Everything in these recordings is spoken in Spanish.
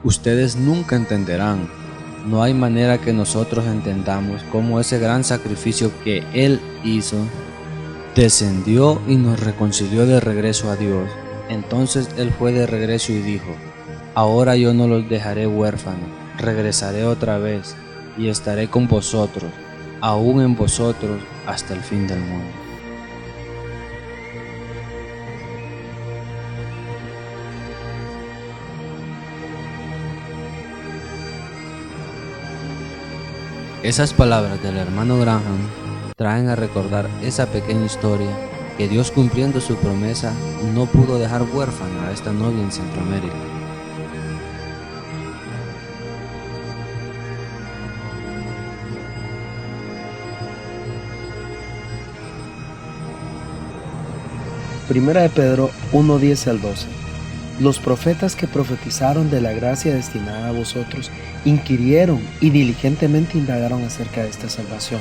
Ustedes nunca entenderán. No hay manera que nosotros entendamos cómo ese gran sacrificio que Él hizo descendió y nos reconcilió de regreso a Dios. Entonces Él fue de regreso y dijo: ahora yo no los dejaré huérfanos, regresaré otra vez y estaré con vosotros, aún en vosotros, hasta el fin del mundo. Esas palabras del hermano Graham traen a recordar esa pequeña historia que Dios, cumpliendo su promesa, no pudo dejar huérfana a esta novia en Centroamérica. Primera de Pedro 1:10 al 12. Los profetas que profetizaron de la gracia destinada a vosotros inquirieron y diligentemente indagaron acerca de esta salvación,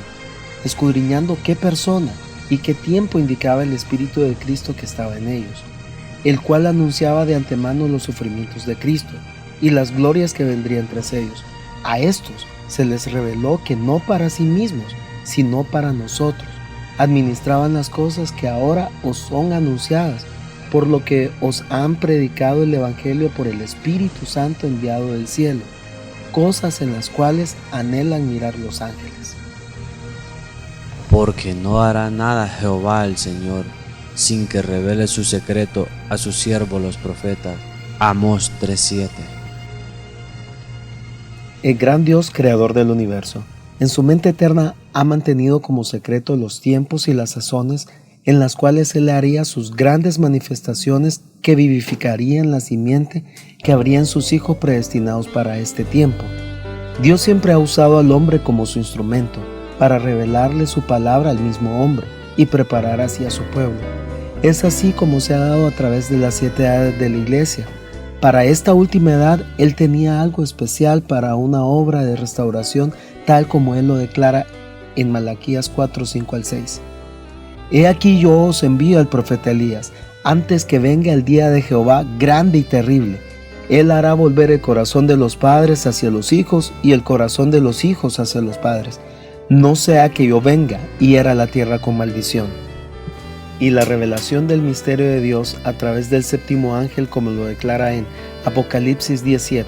escudriñando qué persona y qué tiempo indicaba el Espíritu de Cristo que estaba en ellos, el cual anunciaba de antemano los sufrimientos de Cristo y las glorias que vendrían tras ellos. A estos se les reveló que no para sí mismos, sino para nosotros, administraban las cosas que ahora os son anunciadas, por lo que os han predicado el Evangelio por el Espíritu Santo enviado del cielo, cosas en las cuales anhelan mirar los ángeles. Porque no hará nada Jehová el Señor sin que revele su secreto a sus siervos los profetas. Amós 3:7. El gran Dios creador del universo, en su mente eterna ha mantenido como secreto los tiempos y las sazones en las cuales Él haría sus grandes manifestaciones que vivificarían la simiente que habrían sus hijos predestinados para este tiempo. Dios siempre ha usado al hombre como su instrumento para revelarle su palabra al mismo hombre y preparar así a su pueblo. Es así como se ha dado a través de las 7 edades de la iglesia. Para esta última edad, Él tenía algo especial para una obra de restauración, tal como Él lo declara en Malaquías 4:5 al 6. He aquí yo os envío al profeta Elías, antes que venga el día de Jehová grande y terrible. Él hará volver el corazón de los padres hacia los hijos y el corazón de los hijos hacia los padres, no sea que yo venga y hiera la tierra con maldición. Y la revelación del misterio de Dios a través del séptimo ángel, como lo declara en Apocalipsis 17,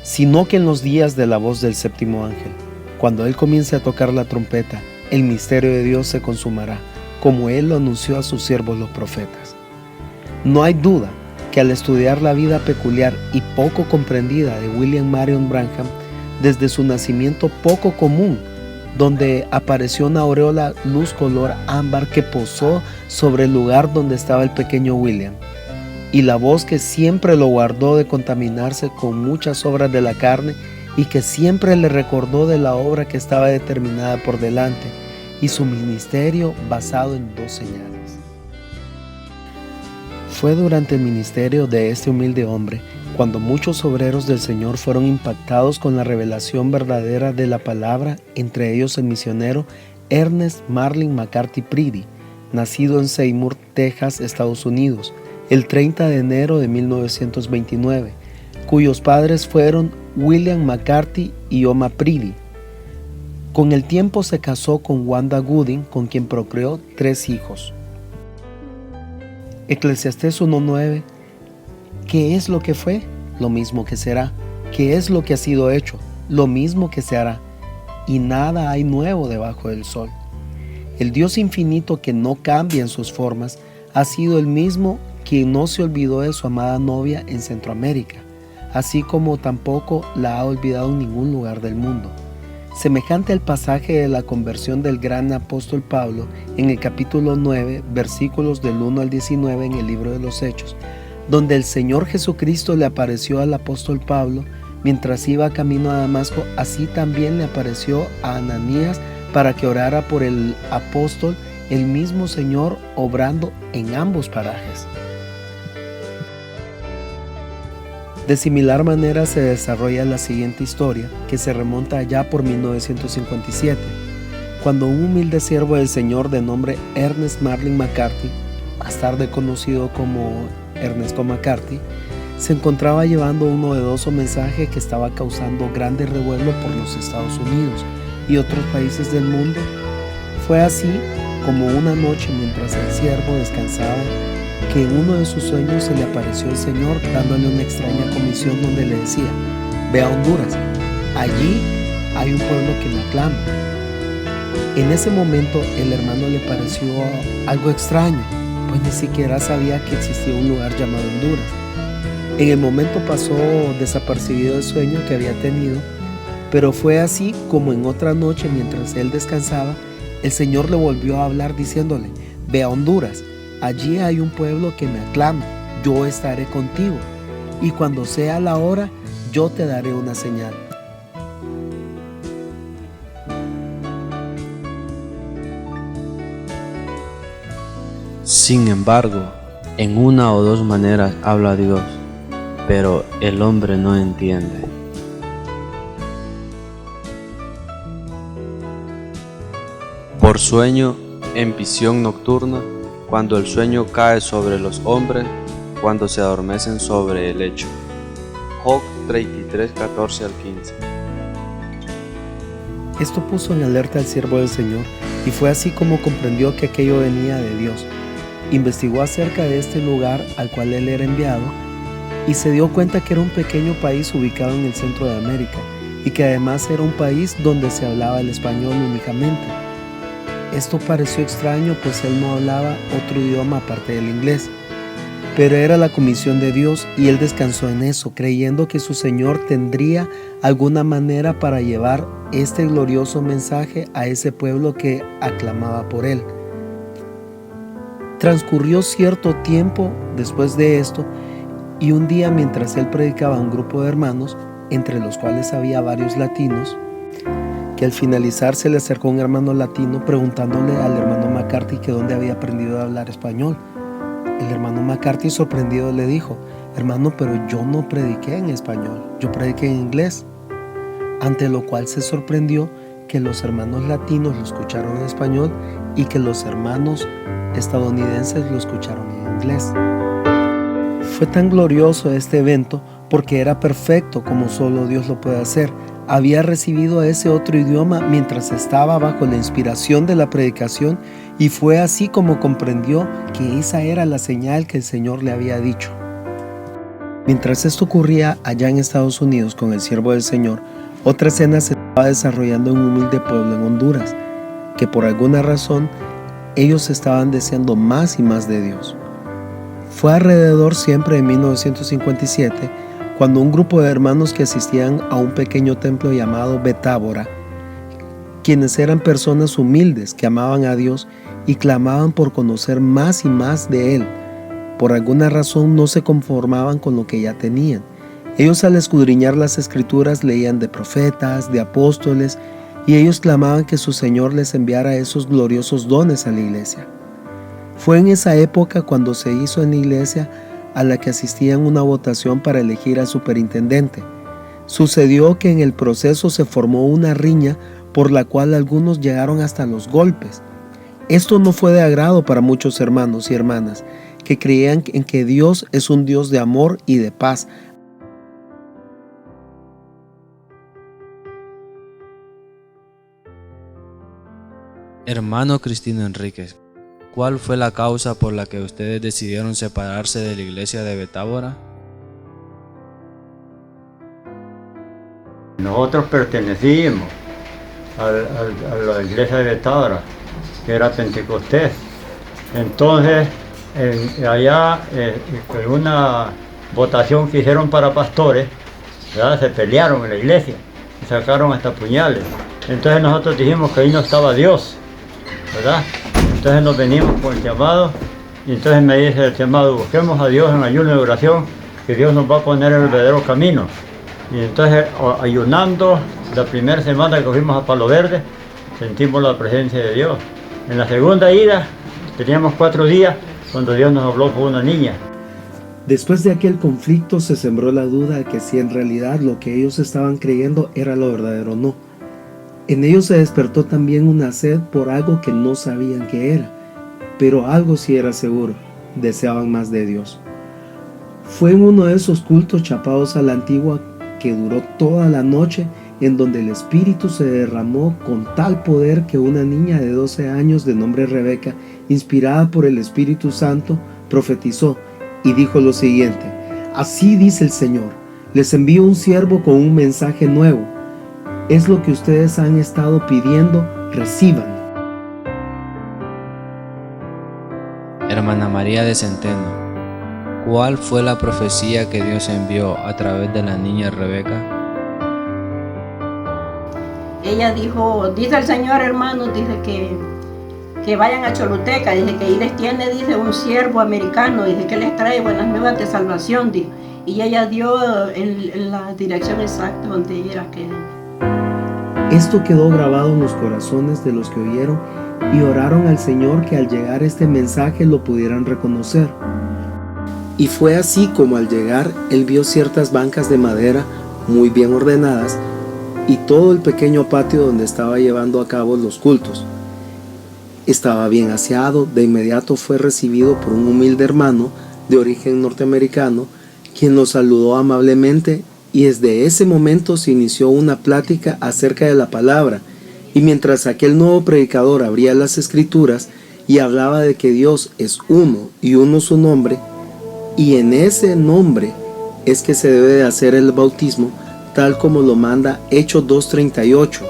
sino que en los días de la voz del séptimo ángel, cuando Él comience a tocar la trompeta, el misterio de Dios se consumará, como Él lo anunció a sus siervos los profetas. No hay duda que al estudiar la vida peculiar y poco comprendida de William Marion Branham, desde su nacimiento poco común, donde apareció una aureola luz color ámbar que posó sobre el lugar donde estaba el pequeño William, y la voz que siempre lo guardó de contaminarse con muchas obras de la carne y que siempre le recordó de la obra que estaba determinada por delante, y su ministerio basado en 2 señales. Fue durante el ministerio de este humilde hombre cuando muchos obreros del Señor fueron impactados con la revelación verdadera de la palabra, entre ellos el misionero Ernest Marlin McCarthy Preedy, nacido en Seymour, Texas, Estados Unidos, el 30 de enero de 1929, cuyos padres fueron William McCarthy y Oma Preedy. Con el tiempo se casó con Wanda Gooding, con quien procreó 3 hijos. Eclesiastés 1:9. ¿Qué es lo que fue? Lo mismo que será. ¿Qué es lo que ha sido hecho? Lo mismo que se hará. Y nada hay nuevo debajo del sol. El Dios infinito, que no cambia en sus formas, ha sido el mismo quien no se olvidó de su amada novia en Centroamérica, así como tampoco la ha olvidado en ningún lugar del mundo. Semejante al pasaje de la conversión del gran apóstol Pablo en el capítulo 9, versículos del 1 al 19 en el libro de los Hechos, donde el Señor Jesucristo le apareció al apóstol Pablo mientras iba camino a Damasco, así también le apareció a Ananías para que orara por el apóstol, el mismo Señor obrando en ambos parajes. De similar manera se desarrolla la siguiente historia, que se remonta allá por 1957, cuando un humilde siervo del Señor de nombre Ernest Marlin McCarthy, más tarde conocido como Ernesto McCarthy, se encontraba llevando un novedoso mensaje que estaba causando grande revuelo por los Estados Unidos y otros países del mundo. Fue así como una noche, mientras el siervo descansaba, que en uno de sus sueños se le apareció el Señor dándole una extraña comisión donde le decía: ve a Honduras, allí hay un pueblo que me aclama. En ese momento el hermano le pareció algo extraño, pues ni siquiera sabía que existía un lugar llamado Honduras. En el momento pasó desapercibido el sueño que había tenido, pero fue así como en otra noche, mientras él descansaba, el Señor le volvió a hablar diciéndole: ve a Honduras, allí hay un pueblo que me aclama, yo estaré contigo, y cuando sea la hora, yo te daré una señal. Sin embargo, en una o dos maneras habla Dios, pero el hombre no entiende. Por sueño, en visión nocturna, cuando el sueño cae sobre los hombres, cuando se adormecen sobre el lecho. Job 33, 14 al 15. Esto puso en alerta al siervo del Señor, y fue así como comprendió que aquello venía de Dios. Investigó acerca de este lugar al cual él era enviado, y se dio cuenta que era un pequeño país ubicado en el centro de América, y que además era un país donde se hablaba el español únicamente. Esto pareció extraño, pues él no hablaba otro idioma aparte del inglés. Pero era la comisión de Dios y él descansó en eso, creyendo que su Señor tendría alguna manera para llevar este glorioso mensaje a ese pueblo que aclamaba por él. Transcurrió cierto tiempo después de esto, y un día, mientras él predicaba a un grupo de hermanos, entre los cuales había varios latinos, que al finalizar se le acercó un hermano latino preguntándole al hermano McCarthy que dónde había aprendido a hablar español. El hermano McCarthy, sorprendido, le dijo: hermano, pero yo no prediqué en español, yo prediqué en inglés. Ante lo cual se sorprendió que los hermanos latinos lo escucharon en español y que los hermanos estadounidenses lo escucharon en inglés. Fue tan glorioso este evento porque era perfecto como solo Dios lo puede hacer. Había recibido ese otro idioma mientras estaba bajo la inspiración de la predicación, y fue así como comprendió que esa era la señal que el Señor le había dicho. Mientras esto ocurría allá en Estados Unidos con el siervo del Señor, otra escena se estaba desarrollando en un humilde pueblo en Honduras, que por alguna razón ellos estaban deseando más y más de Dios. Fue alrededor siempre de 1957 cuando un grupo de hermanos que asistían a un pequeño templo llamado Betábora, quienes eran personas humildes que amaban a Dios y clamaban por conocer más y más de Él, por alguna razón no se conformaban con lo que ya tenían. Ellos, al escudriñar las Escrituras, leían de profetas, de apóstoles, y ellos clamaban que su Señor les enviara esos gloriosos dones a la iglesia. Fue en esa época cuando se hizo en la iglesia a la que asistían una votación para elegir al superintendente. Sucedió que en el proceso se formó una riña por la cual algunos llegaron hasta los golpes. Esto no fue de agrado para muchos hermanos y hermanas que creían en que Dios es un Dios de amor y de paz. Hermano Cristino Enríquez, ¿cuál fue la causa por la que ustedes decidieron separarse de la iglesia de Betábora? Nosotros pertenecíamos a la iglesia de Betábora, que era Pentecostés. Entonces, allá, en una votación que hicieron para pastores, ¿verdad?, se pelearon en la iglesia y sacaron hasta puñales. Entonces nosotros dijimos que ahí no estaba Dios, ¿verdad? Entonces nos venimos con el llamado, y entonces me dice el llamado: busquemos a Dios en ayuno y oración, que Dios nos va a poner el verdadero camino. Y entonces, ayunando, la primera semana que fuimos a Palo Verde, sentimos la presencia de Dios. En la segunda ida, teníamos 4 días, cuando Dios nos habló por una niña. Después de aquel conflicto se sembró la duda de que si en realidad lo que ellos estaban creyendo era lo verdadero o no. En ellos se despertó también una sed por algo que no sabían qué era, pero algo sí era seguro: deseaban más de Dios. Fue en uno de esos cultos chapados a la antigua que duró toda la noche, en donde el Espíritu se derramó con tal poder que una niña de 12 años de nombre Rebeca, inspirada por el Espíritu Santo, profetizó y dijo lo siguiente: así dice el Señor, les envío un siervo con un mensaje nuevo. Es lo que ustedes han estado pidiendo, reciban. Hermana María de Centeno, ¿cuál fue la profecía que Dios envió a través de la niña Rebeca? Ella dijo, dice el Señor, hermano, dice que vayan a Choluteca, dice que ahí les tiene, dice, un siervo americano, dice que les trae buenas nuevas de salvación, dijo. Y ella dio en la dirección exacta donde era que... Esto quedó grabado en los corazones de los que oyeron y oraron al Señor que al llegar este mensaje lo pudieran reconocer. Y fue así como al llegar él vio ciertas bancas de madera muy bien ordenadas y todo el pequeño patio donde estaba llevando a cabo los cultos. Estaba bien aseado. De inmediato fue recibido por un humilde hermano de origen norteamericano, quien lo saludó amablemente, y desde ese momento se inició una plática acerca de la palabra. Y mientras aquel nuevo predicador abría las escrituras y hablaba de que Dios es uno y uno su nombre, y en ese nombre es que se debe de hacer el bautismo, tal como lo manda Hechos 2:38.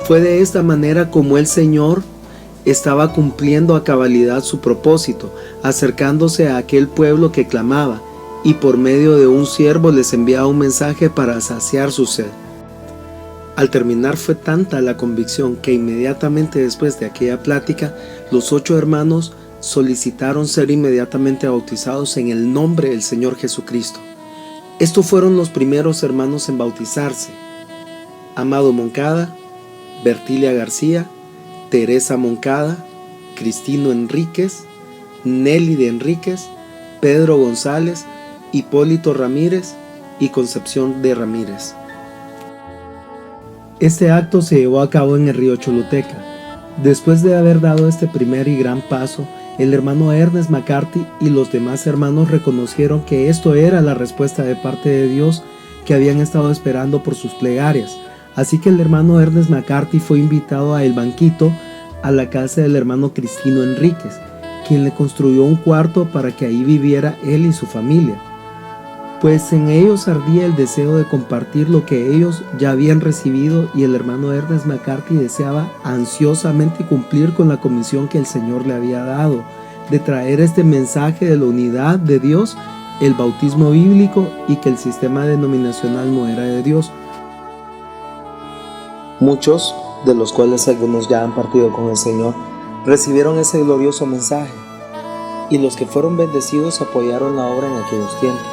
Fue de esta manera como el Señor estaba cumpliendo a cabalidad su propósito, acercándose a aquel pueblo que clamaba, y por medio de un siervo les enviaba un mensaje para saciar su sed. Al terminar fue tanta la convicción que inmediatamente después de aquella plática, los 8 hermanos solicitaron ser inmediatamente bautizados en el nombre del Señor Jesucristo. Estos fueron los primeros hermanos en bautizarse: Amado Moncada, Bertilia García, Teresa Moncada, Cristino Enríquez, Nelly de Enríquez, Pedro González, Hipólito Ramírez y Concepción de Ramírez. Este acto se llevó a cabo en el río Choluteca. Después de haber dado este primer y gran paso, el hermano Ernest McCarthy y los demás hermanos reconocieron que esto era la respuesta de parte de Dios que habían estado esperando por sus plegarias. Así que el hermano Ernest McCarthy fue invitado a El Banquito, a la casa del hermano Cristino Enríquez, quien le construyó un cuarto para que ahí viviera él y su familia, pues en ellos ardía el deseo de compartir lo que ellos ya habían recibido, y el hermano Ernest McCarthy deseaba ansiosamente cumplir con la comisión que el Señor le había dado, de traer este mensaje de la unidad de Dios, el bautismo bíblico, y que el sistema denominacional no era de Dios. Muchos, de los cuales algunos ya han partido con el Señor, recibieron ese glorioso mensaje, y los que fueron bendecidos apoyaron la obra en aquellos tiempos.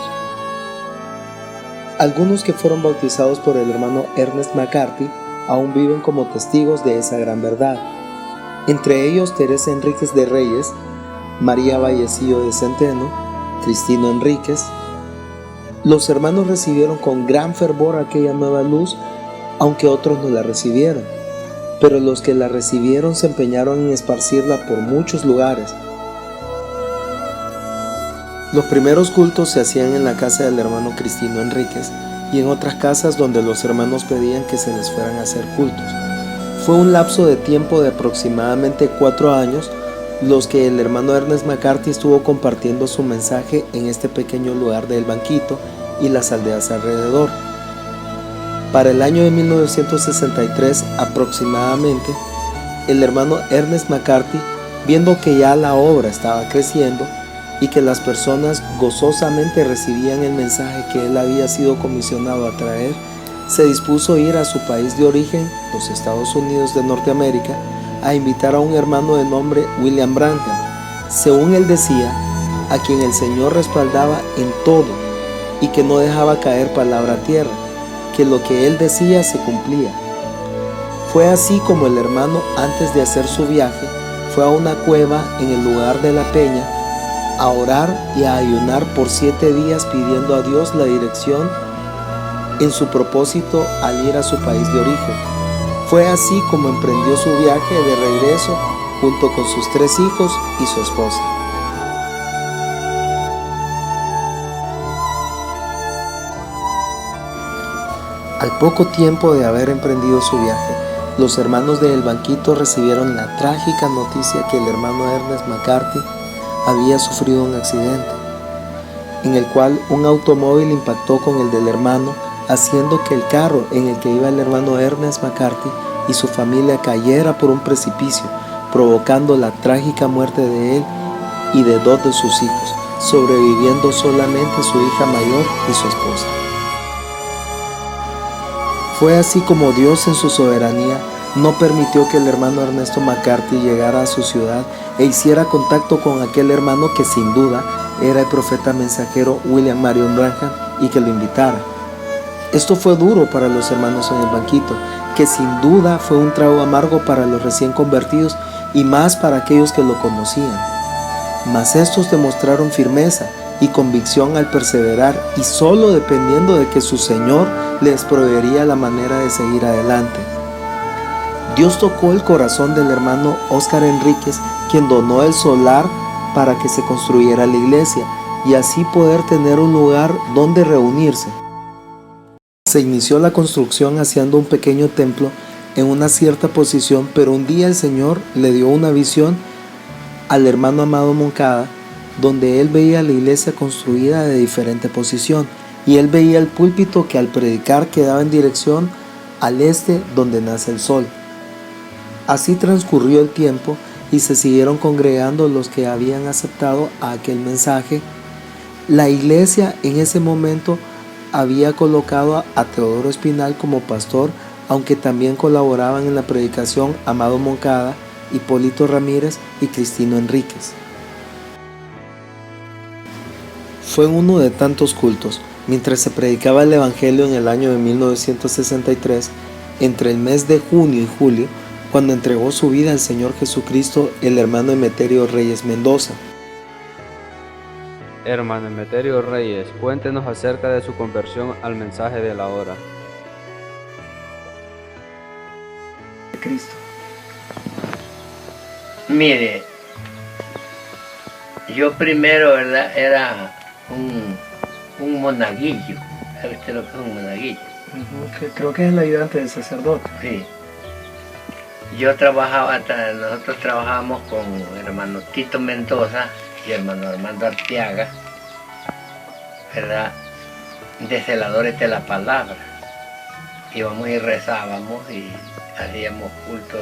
Algunos que fueron bautizados por el hermano Ernest McCarthy aún viven como testigos de esa gran verdad. Entre ellos Teresa Enríquez de Reyes, María Vallecillo de Centeno, Cristino Enríquez. Los hermanos recibieron con gran fervor aquella nueva luz, aunque otros no la recibieron, pero los que la recibieron se empeñaron en esparcirla por muchos lugares. Los primeros cultos se hacían en la casa del hermano Cristino Enríquez y en otras casas donde los hermanos pedían que se les fueran a hacer cultos. Fue un lapso de tiempo de aproximadamente 4 años los que el hermano Ernest McCarthy estuvo compartiendo su mensaje en este pequeño lugar del Banquito y las aldeas alrededor. Para el año de 1963 aproximadamente, el hermano Ernest McCarthy, viendo que ya la obra estaba creciendo y que las personas gozosamente recibían el mensaje que él había sido comisionado a traer, se dispuso a ir a su país de origen, los Estados Unidos de Norteamérica, a invitar a un hermano de nombre William Branham, según él decía, a quien el Señor respaldaba en todo y que no dejaba caer palabra a tierra, que lo que él decía se cumplía. Fue así como el hermano, antes de hacer su viaje, fue a una cueva en el lugar de la peña a orar y a ayunar por 7 días pidiendo a Dios la dirección en su propósito al ir a su país de origen. Fue así como emprendió su viaje de regreso junto con sus 3 hijos y su esposa. Al poco tiempo de haber emprendido su viaje, los hermanos de El Banquito recibieron la trágica noticia que el hermano Ernest McCarthy había sufrido un accidente, en el cual un automóvil impactó con el del hermano, haciendo que el carro en el que iba el hermano Ernest McCarthy y su familia cayera por un precipicio, provocando la trágica muerte de él y de 2 de sus hijos, sobreviviendo solamente su hija mayor y su esposa. Fue así como Dios en su soberanía no permitió que el hermano Ernesto McCarthy llegara a su ciudad e hiciera contacto con aquel hermano que sin duda era el profeta mensajero William Marion Branham y que lo invitara. Esto fue duro para los hermanos en El Banquito, que sin duda fue un trago amargo para los recién convertidos y más para aquellos que lo conocían. Mas estos demostraron firmeza y convicción al perseverar y solo dependiendo de que su Señor les proveería la manera de seguir adelante. Dios tocó el corazón del hermano Óscar Enríquez, quien donó el solar para que se construyera la iglesia y así poder tener un lugar donde reunirse. Se inició la construcción haciendo un pequeño templo en una cierta posición, pero un día el Señor le dio una visión al hermano Amado Moncada, donde él veía la iglesia construida de diferente posición y él veía el púlpito que al predicar quedaba en dirección al este donde nace el sol. Así transcurrió el tiempo y se siguieron congregando los que habían aceptado aquel mensaje. La iglesia en ese momento había colocado a Teodoro Espinal como pastor, aunque también colaboraban en la predicación Amado Moncada, Hipólito Ramírez y Cristino Enríquez. Fue uno de tantos cultos, mientras se predicaba el Evangelio en el año de 1963, entre el mes de junio y julio, cuando entregó su vida al Señor Jesucristo el hermano Emeterio Reyes Mendoza. Hermano Emeterio Reyes, cuéntenos acerca de su conversión al mensaje de la hora. Cristo. Mire, yo primero, ¿verdad? Era un monaguillo. ¿Sabe usted lo que es un monaguillo? Creo que es el ayudante del sacerdote. Sí. Nosotros trabajábamos con hermano Tito Mendoza y hermano Armando Arteaga, ¿verdad? De celadores de la palabra. Íbamos y rezábamos y hacíamos cultos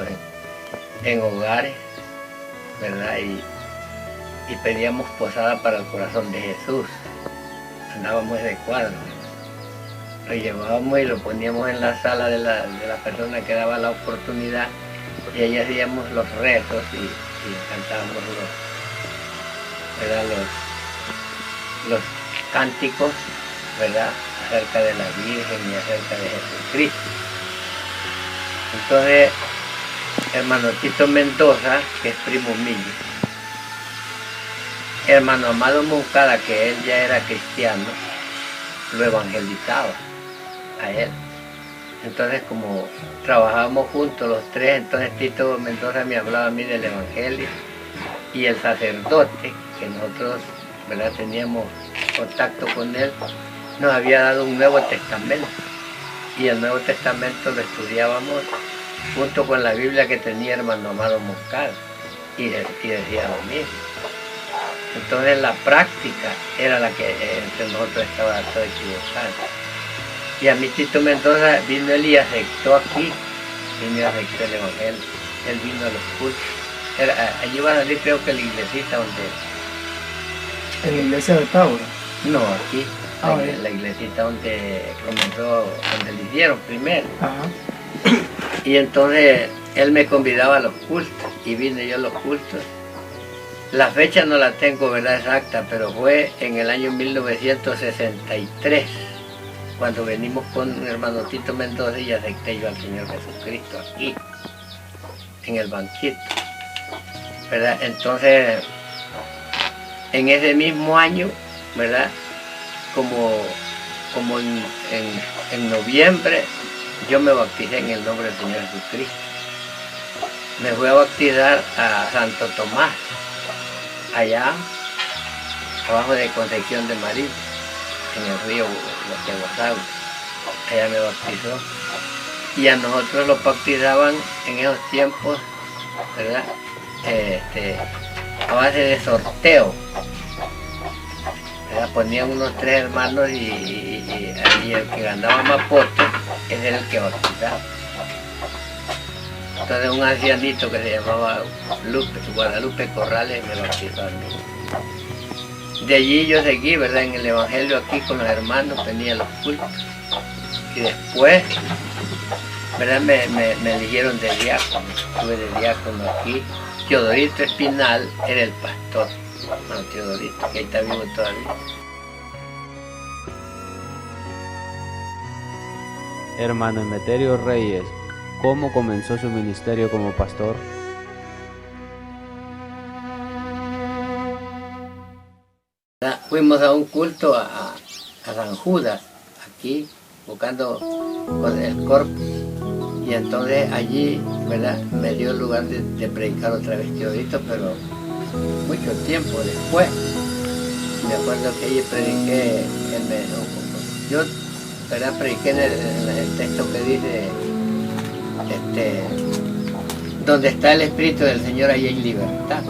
en hogares, ¿verdad? Y pedíamos posada para el corazón de Jesús. Andábamos de cuadro. Lo llevábamos y lo poníamos en la sala de la persona que daba la oportunidad y ahí hacíamos los rezos y cantábamos los cánticos, ¿verdad? Acerca de la Virgen y acerca de Jesucristo. Entonces, hermano Tito Mendoza, que es primo mío, hermano Amado Moncada, que él ya era cristiano, lo evangelizaba a él. Entonces, como trabajábamos juntos los tres, entonces Tito Mendoza me hablaba a mí del evangelio y el sacerdote, que nosotros, ¿verdad?, teníamos contacto con él, nos había dado un Nuevo Testamento y el Nuevo Testamento lo estudiábamos junto con la Biblia que tenía hermano Amado Moncada y decía lo mismo. Entonces la práctica era la que entre nosotros estaba todo equivocada. Y a mi Tito Mendoza vino él y aceptó aquí, vino y aceptó el evangelio. Él vino a los cultos. Allí va a salir, creo que la iglesita donde... ¿En la iglesia de Tauro? No, aquí. La iglesita donde comenzó, donde le hicieron primero. Ajá. Y entonces él me convidaba a los cultos y vine yo a los cultos. La fecha no la tengo, ¿verdad?, exacta, pero fue en el año 1963, cuando venimos con mi hermano Tito Mendoza y acepté yo al Señor Jesucristo aquí, en El Banquito, ¿verdad? Entonces, en ese mismo año, ¿verdad?, como en noviembre, yo me bauticé en el nombre del Señor Jesucristo. Me fui a bautizar a Santo Tomás, allá abajo de Concepción de Marín, en el río Los Teguazagos. allá me bautizó. Y a nosotros los bautizaban en esos tiempos, ¿verdad? A base de sorteo. Ponían unos 3 hermanos y el que ganaba más votos, ese era el que bautizaba. Entonces un ancianito que se llamaba Guadalupe Corrales me bautizó a mí. De allí yo seguí, ¿verdad? En el evangelio aquí con los hermanos, tenía los cultos. Y después, ¿verdad? Me eligieron de diácono. Estuve de diácono aquí. Teodorito Espinal era el pastor. Bueno, Teodorito, que ahí está vivo todavía. Hermano Emeterio Reyes, ¿cómo comenzó su ministerio como pastor? Fuimos a un culto a San Judas, aquí, buscando el corpus. Y entonces allí, ¿verdad? Me dio el lugar de predicar otra vez Teodorito, pero mucho tiempo después. Me acuerdo que allí prediqué, yo, ¿verdad? Prediqué en el texto que dice, donde está el Espíritu del Señor, ahí hay libertad.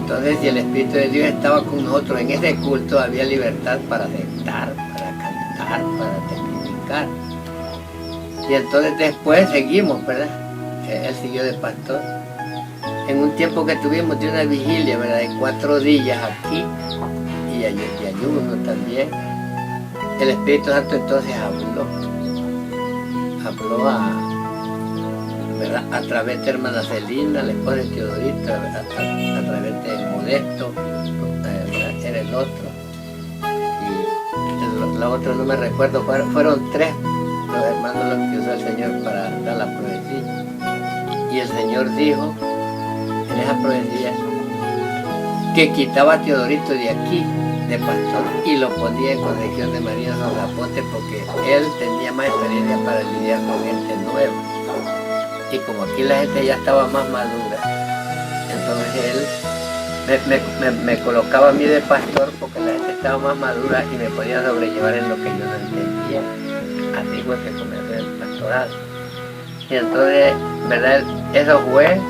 Entonces, si el Espíritu de Dios estaba con nosotros en ese culto, había libertad para aceptar, para cantar, para testificar. Y entonces después seguimos, ¿verdad? Él siguió de pastor. En un tiempo que tuvimos de una vigilia, ¿verdad? De 4 días aquí y ayuno también. El Espíritu Santo entonces habló ¿verdad? A través de hermana Celina, la esposa de Teodorito, a través de Modesto, era el otro. Y la otra no me recuerdo, fueron 3 los hermanos los que usó el Señor para dar la profecía. Y el Señor dijo en esa profecía que quitaba a Teodorito de aquí, de pastor, y lo ponía en Concepción de María San Zapote, porque él tenía más experiencia para lidiar con gente nueva. Y como aquí la gente ya estaba más madura, entonces él me colocaba a mí de pastor porque la gente estaba más madura y me podía sobrellevar en lo que yo no entendía. Así fue que comencé el pastorado. Y entonces, ¿verdad? Eso fue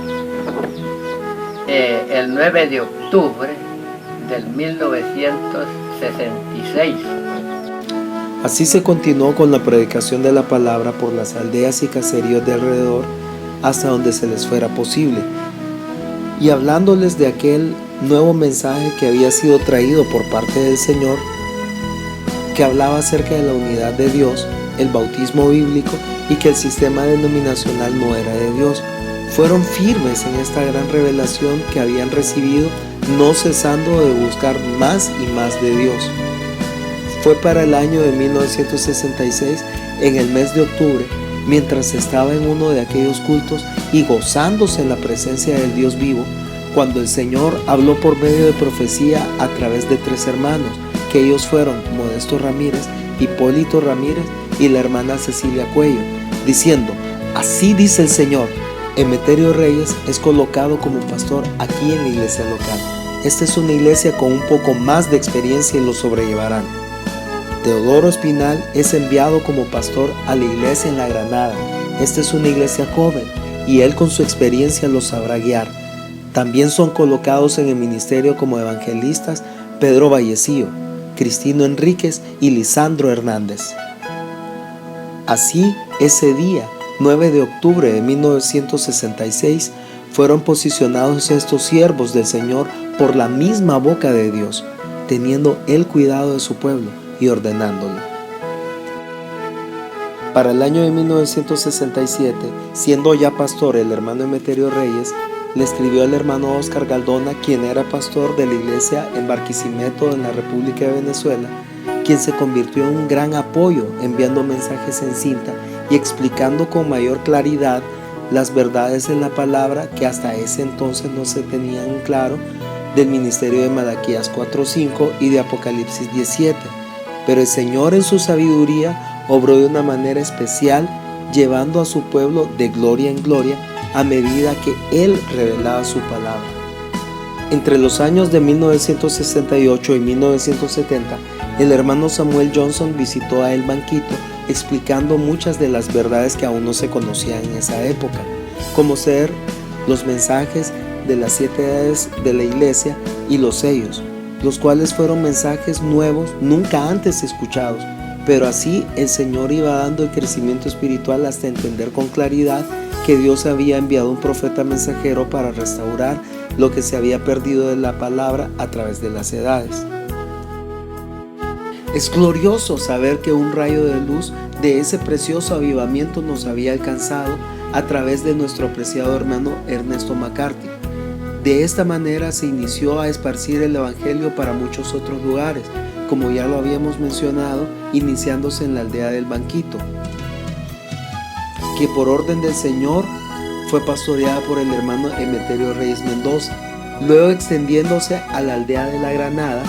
el 9 de octubre del 1966. Así se continuó con la predicación de la palabra por las aldeas y caseríos de alrededor hasta donde se les fuera posible, y hablándoles de aquel nuevo mensaje que había sido traído por parte del Señor, que hablaba acerca de la unidad de Dios, el bautismo bíblico y que el sistema denominacional no era de Dios. Fueron firmes en esta gran revelación que habían recibido, no cesando de buscar más y más de Dios. Fue para el año de 1966, en el mes de octubre, mientras estaba en uno de aquellos cultos y gozándose en la presencia del Dios vivo, cuando el Señor habló por medio de profecía a través de 3 hermanos, que ellos fueron Modesto Ramírez, Hipólito Ramírez y la hermana Cecilia Cuello, diciendo: así dice el Señor, Emeterio Reyes es colocado como pastor aquí en la iglesia local. Esta es una iglesia con un poco más de experiencia y lo sobrellevarán. Teodoro Espinal es enviado como pastor a la iglesia en La Granada. Esta es una iglesia joven y él con su experiencia los sabrá guiar. También son colocados en el ministerio como evangelistas Pedro Vallecillo, Cristino Enríquez y Lisandro Hernández. Así, ese día, 9 de octubre de 1966, fueron posicionados estos siervos del Señor por la misma boca de Dios, teniendo el cuidado de su pueblo y ordenándolo. Para el año de 1967, siendo ya pastor el hermano Emeterio Reyes, le escribió al hermano Oscar Galdona, quien era pastor de la iglesia en Barquisimeto en la República de Venezuela, quien se convirtió en un gran apoyo enviando mensajes en cinta y explicando con mayor claridad las verdades en la palabra que hasta ese entonces no se tenían en claro del ministerio de Malaquías 4:5 y de Apocalipsis 17. Pero el Señor en su sabiduría obró de una manera especial, llevando a su pueblo de gloria en gloria a medida que Él revelaba su palabra. Entre los años de 1968 y 1970, el hermano Samuel Johnson visitó a El Banquito explicando muchas de las verdades que aún no se conocían en esa época, como ser los mensajes de las 7 edades de la iglesia y los sellos, los cuales fueron mensajes nuevos, nunca antes escuchados, pero así el Señor iba dando el crecimiento espiritual hasta entender con claridad que Dios había enviado un profeta mensajero para restaurar lo que se había perdido de la palabra a través de las edades. Es glorioso saber que un rayo de luz de ese precioso avivamiento nos había alcanzado a través de nuestro apreciado hermano Ernesto McCarthy. De esta manera se inició a esparcir el Evangelio para muchos otros lugares, como ya lo habíamos mencionado, iniciándose en la aldea del Banquito, que por orden del Señor fue pastoreada por el hermano Emeterio Reyes Mendoza, luego extendiéndose a la aldea de La Granada,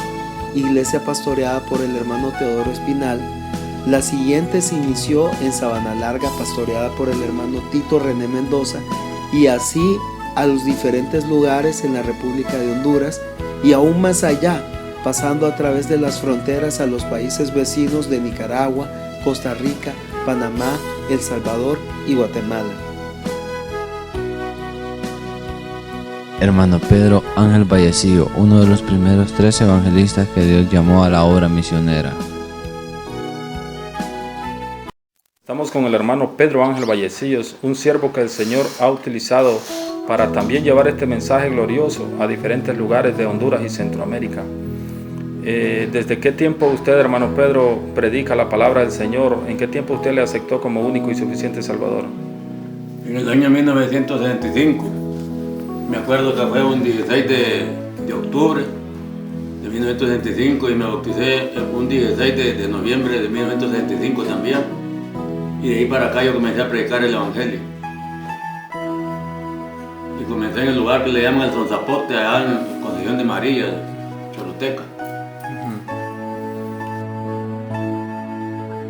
iglesia pastoreada por el hermano Teodoro Espinal. La siguiente se inició en Sabana Larga, pastoreada por el hermano Tito René Mendoza, y así a los diferentes lugares en la República de Honduras y aún más allá, pasando a través de las fronteras a los países vecinos de Nicaragua, Costa Rica, Panamá, El Salvador y Guatemala. Hermano Pedro Ángel Vallecillo, uno de los primeros 3 evangelistas que Dios llamó a la obra misionera. Estamos con el hermano Pedro Ángel Vallecillos, un siervo que el Señor ha utilizado para también llevar este mensaje glorioso a diferentes lugares de Honduras y Centroamérica. ¿Desde qué tiempo usted, hermano Pedro, predica la palabra del Señor? ¿En qué tiempo usted le aceptó como único y suficiente Salvador? En el año 1965. Me acuerdo que fue un 16 de octubre de 1965 y me bauticé un 16 de noviembre de 1965 también. Y de ahí para acá yo comencé a predicar el Evangelio. Y comencé en el lugar que le llaman el Sonzapote, allá en Concepción de María, Choluteca.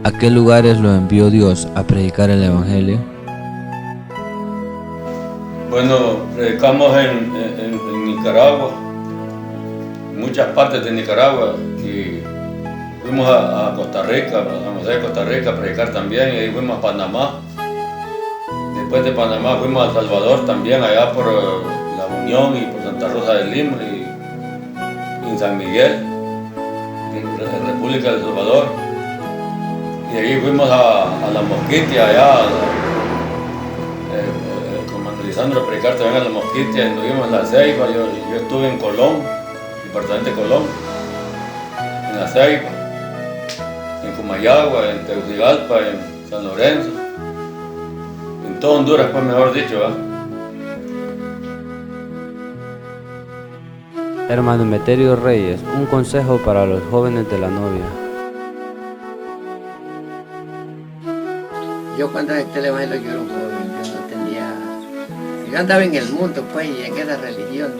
¿A qué lugares lo envió Dios a predicar el Evangelio? Bueno, predicamos en Nicaragua, en muchas partes de Nicaragua, y fuimos a Costa Rica, a San José de Costa Rica a predicar también, y ahí fuimos a Panamá. Después de Panamá fuimos a El Salvador también, allá por La Unión y por Santa Rosa de Lima y en San Miguel, en República de El Salvador. Y ahí fuimos a La Mosquitia, allá, con Lisandro a predicar también a La Mosquitia, estuvimos en La Ceiba, yo estuve en Colón, departamento de Colón, en La Ceiba, en Comayagua, en Tegucigalpa, en San Lorenzo, en todo Honduras, pues mejor dicho, ¿verdad? Hermano Emeterio Reyes, un consejo para los jóvenes de la novia. Yo cuando acepté el Evangelio yo era un joven, yo no tenía... Yo andaba en el mundo pues y en esa religión.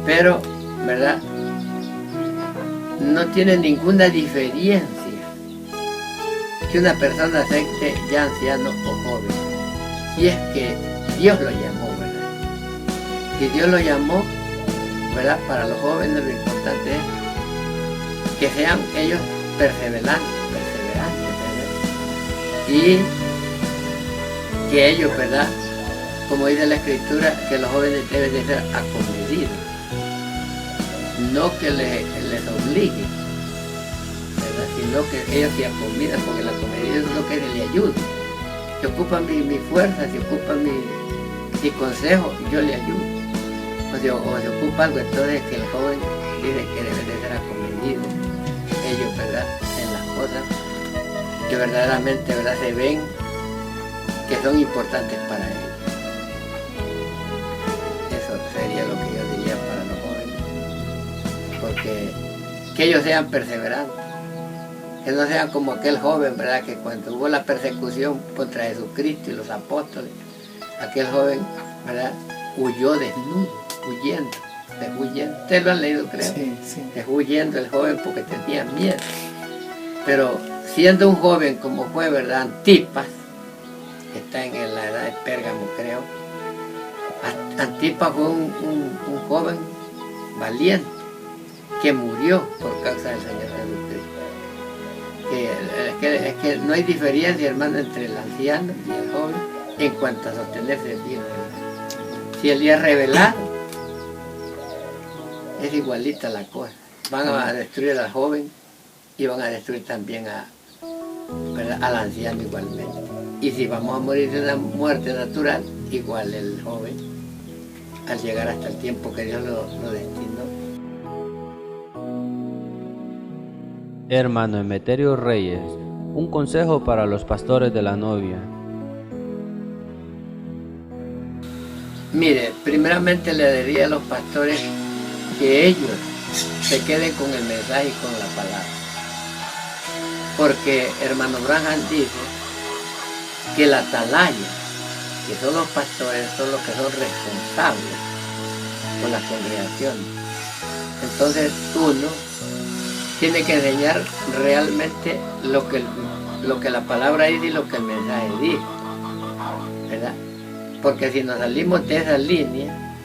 Pero, ¿verdad? No tiene ninguna diferencia que una persona acepte ya anciano o joven. Si es que Dios lo llamó, ¿verdad? Si Dios lo llamó, ¿verdad? Para los jóvenes lo importante es que sean ellos perseverantes, ¿verdad? Y que ellos, ¿verdad? Como dice la Escritura, que los jóvenes deben de ser acomedidos, no que les obliguen, ¿verdad? Sino que ellos se acomodan, porque la acomedido es lo que le ayuda. Si ocupan mi fuerza, si ocupan mi consejo, yo le ayudo. O si ocupa algo, entonces que el joven dice que debe de ser acomedido, ellos, ¿verdad? En las cosas que verdaderamente, ¿verdad? Se ven que son importantes para ellos. Eso sería lo que yo diría para los jóvenes, porque que ellos sean perseverantes, que no sean como aquel joven, ¿verdad? Que cuando hubo la persecución contra Jesucristo y los apóstoles, aquel joven, ¿verdad? Huyó desnudo, huyendo. Ustedes lo han leído, creo. Sí, sí. Se fue huyendo el joven porque tenía miedo. Pero siendo un joven como fue, ¿verdad? Antipas, que está en la edad de Pérgamo, creo. Antipas fue un joven valiente que murió por causa del Señor Jesucristo. es que no hay diferencia, hermano, entre el anciano y el joven en cuanto a sostenerse firme. Si el día es revelado, es igualita la cosa. Van a destruir al joven y van a destruir también al anciano igualmente. Y si vamos a morir de una muerte natural, igual el joven, al llegar hasta el tiempo que Dios lo destinó. Hermano Emeterio Reyes, un consejo para los pastores de la novia. Mire, primeramente le diría a los pastores que ellos se queden con el mensaje y con la palabra. Porque hermano Branham dice que la atalaya, que son los pastores, son los que son responsables por la congregación. Entonces uno tiene que enseñar realmente lo que la palabra dice y lo que el mensaje dice, ¿verdad? Porque si nos salimos de esa línea,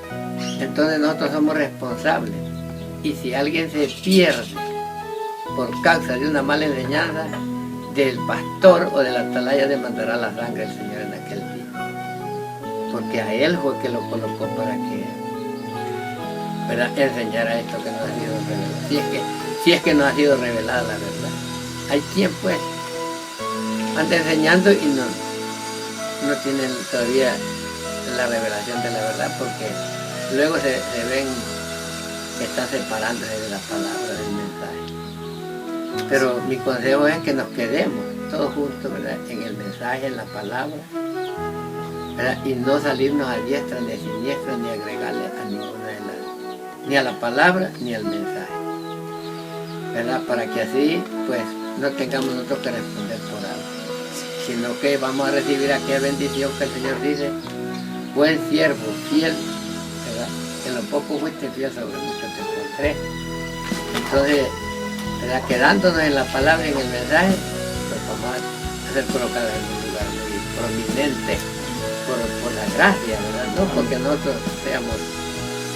entonces nosotros somos responsables. Y si alguien se pierde por causa de una mala enseñanza, del pastor o de la atalaya demandará la sangre del Señor en aquel día. Porque a él fue que lo colocó para que, ¿verdad?, enseñara esto que no ha sido revelado. Si es que no ha sido revelada la verdad. Hay quien pues anda enseñando y no tienen todavía la revelación de la verdad, porque luego se ven que están separándose de la palabra, del mensaje. Pero mi consejo es que nos quedemos todos juntos, ¿verdad?, en el mensaje, en la palabra, ¿verdad?, y no salirnos a diestra ni a siniestra, ni agregarle a ninguna de las, ni a la palabra ni al mensaje, ¿verdad?, para que así pues no tengamos nosotros que responder por algo, sino que vamos a recibir aquella bendición que el Señor dice: buen siervo, fiel, ¿verdad?, en lo poco fuiste fiel, sobre mucho te pondré. Entonces, ¿verdad?, quedándonos en la palabra y en el mensaje, pues vamos a ser colocados en un lugar muy prominente por la gracia, ¿verdad?, no porque nosotros seamos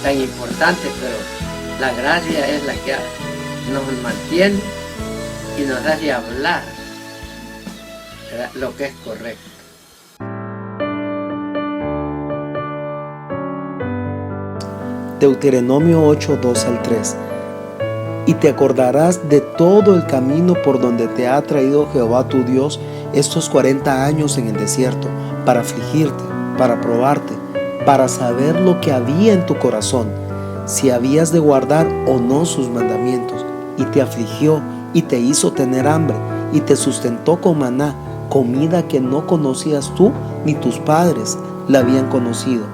tan importantes, pero la gracia es la que nos mantiene y nos hace hablar, ¿verdad?, lo que es correcto. Deuteronomio 8, 2 al 3. Y te acordarás de todo el camino por donde te ha traído Jehová tu Dios estos 40 años en el desierto, para afligirte, para probarte, para saber lo que había en tu corazón, si habías de guardar o no sus mandamientos. Y te afligió y te hizo tener hambre y te sustentó con maná, comida que no conocías tú ni tus padres la habían conocido,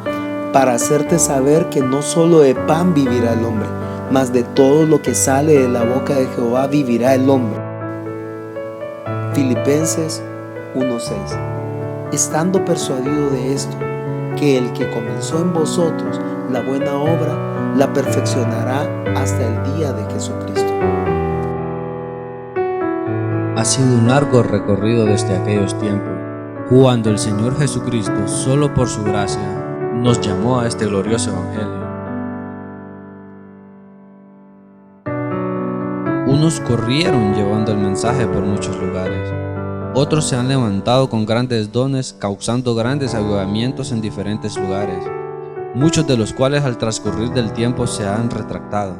para hacerte saber que no solo de pan vivirá el hombre, mas de todo lo que sale de la boca de Jehová vivirá el hombre. Filipenses 1:6. Estando persuadido de esto, que el que comenzó en vosotros la buena obra, la perfeccionará hasta el día de Jesucristo. Ha sido un largo recorrido desde aquellos tiempos, cuando el Señor Jesucristo, solo por su gracia, nos llamó a este glorioso evangelio. Unos corrieron llevando el mensaje por muchos lugares, otros se han levantado con grandes dones, causando grandes avivamientos en diferentes lugares, muchos de los cuales al transcurrir del tiempo se han retractado,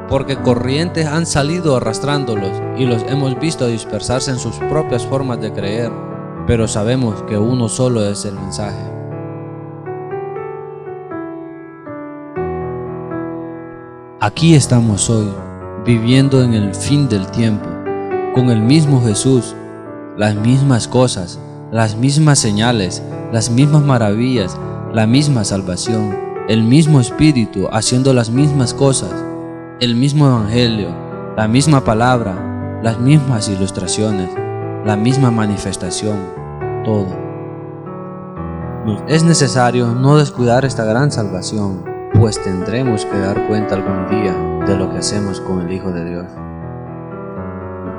porque corrientes han salido arrastrándolos y los hemos visto dispersarse en sus propias formas de creer, pero sabemos que uno solo es el mensaje. Aquí estamos hoy, viviendo en el fin del tiempo, con el mismo Jesús, las mismas cosas, las mismas señales, las mismas maravillas, la misma salvación, el mismo Espíritu haciendo las mismas cosas, el mismo Evangelio, la misma palabra, las mismas ilustraciones, la misma manifestación, todo. Nos es necesario no descuidar esta gran salvación, pues tendremos que dar cuenta algún día de lo que hacemos con el Hijo de Dios.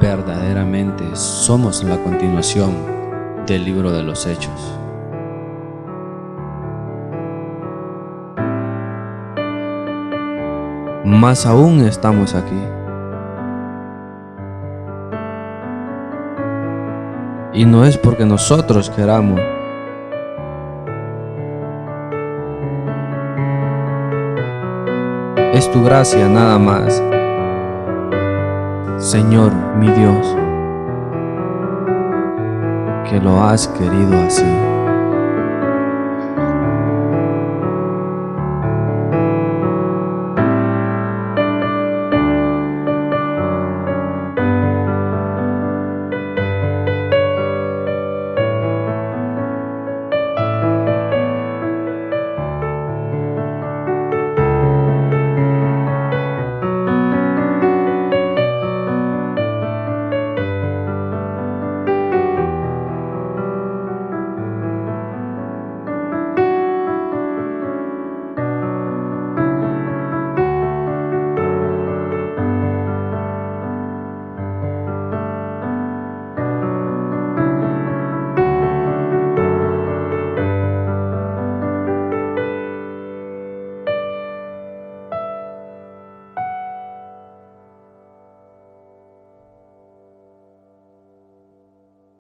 Verdaderamente somos la continuación del libro de los Hechos. Más aún estamos aquí. Y no es porque nosotros queramos. Es tu gracia nada más, Señor mi Dios, que lo has querido así.